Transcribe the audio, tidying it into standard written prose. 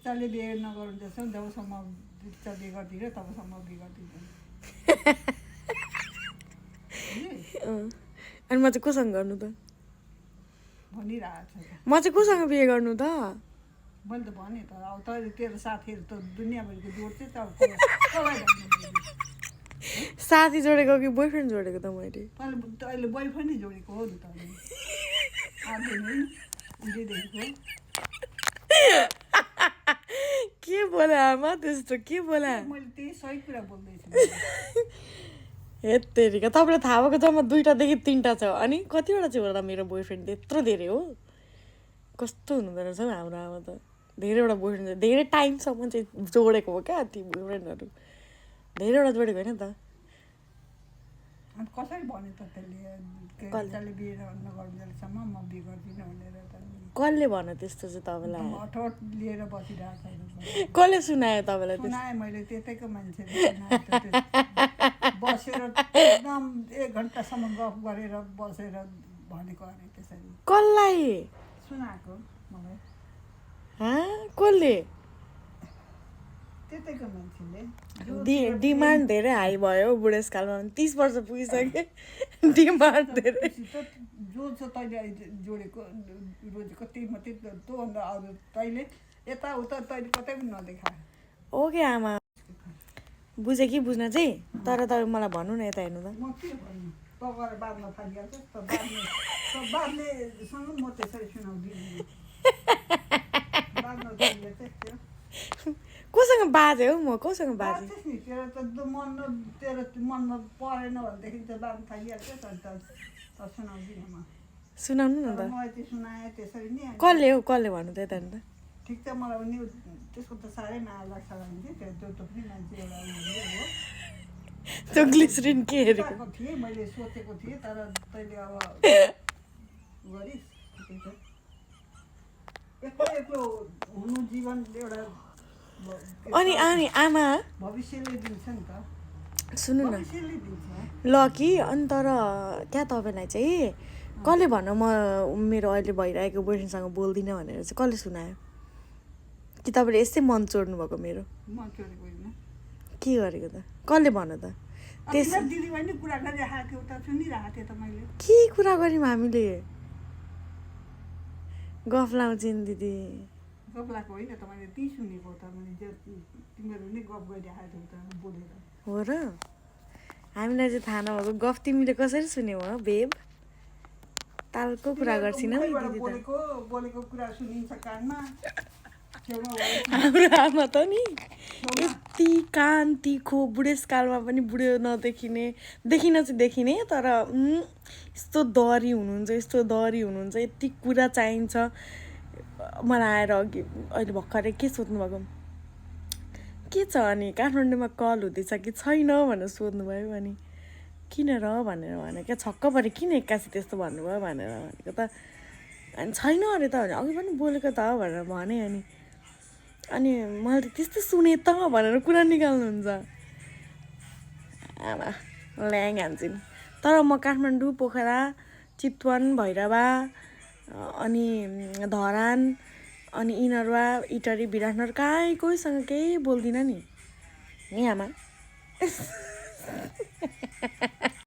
बिच्चाले बिहे नगर्दैछ जबसम्म बिच्चा बिहे गरिदिएर तबसम्म बिहे गरिदिँदैन। अनि म चाहिँ कोसँग गर्नु त? भनिरहेको छ। म चाहिँ कोसँग बिहे गर्नु त? मैले त भने त अब तैँले तेरो साथीहरू त दुनियाँभरिको जोड्छे त अब कसलाई भन्नु मैले? साथी जोडेको कि बोयफ्रेन्ड जोडेको त मैले? अहिले बोयफ्रेन्डै जोडेको हो नि त। आजदेखि होइन उहिलेदेखिको। के बोला आमा त्यस्तो के बोला? मैले त्यही सही कुरा बोल्दैछु। हेत्तेरिका तपाईँलाई थाहा भएको जम्मा 2टादेखि 3टा छ अनि कतिवटा चाहिँ होला मेरो बोयफ्रेन्ड? त्यत्रो धेरै हो? कस्तो हुनुहुँदो रहेछ हौ हाम्रो आमा त। धेरैवटा बोयफ्रेन्ड धेरै टाइमसम्म चाहिँ जोडेको हो क्या ती बोयफ्रेन्डहरू। धेरैवटा जोडेको होइन त। अनि कसरी भन्यो त त्यसले बिच्चाले बिहे नगर्नेसम्म म बिहे गर्दिनँ भनेर त? कसले भन्यो त्यस्तो चाहिँ तपाईँलाई? अठोट लिएर बसिरहेको छ। कसले सुनायो तपाईँलाई? सुनाएँ मैले त्यतैको मान्छेले बसेर एकदम 1 घन्टासम्म गफ गरेर बसेर भनेको अरे त्यसरी। कसलाई सुनाएको मलाई? कसले? त्यतैको मान्छेले। डिमान्ड धेरै हाई भयो बुढेसकालमा। 30 वर्ष पुगिसक्यो डिमान्ड धेरै। जो छ तैँले जोडेको रोजेको त्यही मात्रै त्योभन्दा अरू तैँले यताउता तैँले कतै पनि नदेखा। ओके आमा बुझेँ कि बुझ्न चाहिँ। तर तपाईँ मलाई भन्नु न यता हेर्नु त। म के भन्नु त गएर बाँध्न थालिहाल्छ त बाँध्नेसँग म त्यसरी सुनाउँदिनँ। बाँध्न थालिहाल्छ त्यो। कोसँग बाजे हौ? म कोसँग बाजे? नि तेरो त मनमा परेन भनेदेखि त बाँध्न थालिहाल्छ त अन्त सुनाउँदिनँ म। सुनाउनु न त। मैले चाहिँ सुनाएँ त्यसरी नि। कसले हौ? कसले भन्नु त यता हेर्नु त। ठिक छ मलाई पनि त्यसको त साह्रै माया लाग्छ भने त्यो त पनि मान्छे एउटा हो। त्यो ग्लिसरिन के हेरेको थिएँ मैले सोचेको थिएँ तर तैँले अब गरिस्। एक्लो हुनु जीवन एउटा अनि आमा भविष्यले दिन्छ नि त। सुन्नु न भविष्यले दिन्छ। ल कि अनि तर क्या तपाईँलाई चाहिँ कसले भन्नु म मेरो अहिले भइरहेको बोयफ्रेन्डसँग बोल्दिनँ भनेर चाहिँ कसले सुनायो? कि तपाईँले यस्तै मन चोड्नु भएको मेरो? मन चोडेको होइन। के गरेको त? कसले भन्नु त? दिदीबहिनी कुरा गरिरहेको थियो त सुनिरहेको थिएँ त मैले। के कुरा गऱ्यौँ हामीले? गफ लाउँछिन् दिदी। गफ लगाएको होइन त मैले त्यही सुनेको त मैले तिमीहरू नै गफ गरिरहेको थियो त बोलेर। हो र? हामीलाई चाहिँ थाहा नभएको गफ तिमीले कसरी सुन्यौ हो बेब? तालको कुरा गर्छिन् हौ दिदी त। बोलेको कुरा सुनिन्छ कानमा। हाम्रो आमा त नि यति कान तिखो बुढेसकालमा पनि बुढो नदेखिने देखिन चाहिँ देखिने तर यस्तो दरी हुनुहुन्छ यति कुरा चाहिन्छ। मलाई आएर अघि अहिले भर्खरै के सोध्नु भएको के छ अनि काठमाडौँमा कल हुँदैछ कि छैन भनेर सोध्नुभयो। अनि किन र भनेर भने क्या छक्क पऱ्यो किन एक्कासी त्यस्तो भन्नुभयो भनेर भनेको त। अनि छैन अरे त भने अघि पनि बोलेको त भनेर भने। अनि मैले त त्यस्तो सुने त भनेर कुरा निकाल्नुहुन्छ आमा ल्याङ हान्छन्। तर म काठमाडौँ पोखरा चितवन भैरवा अनि धरान अनि इनरवा इटरी विराटनगर कोहीसँग केही बोल्दिनँ नि आमा।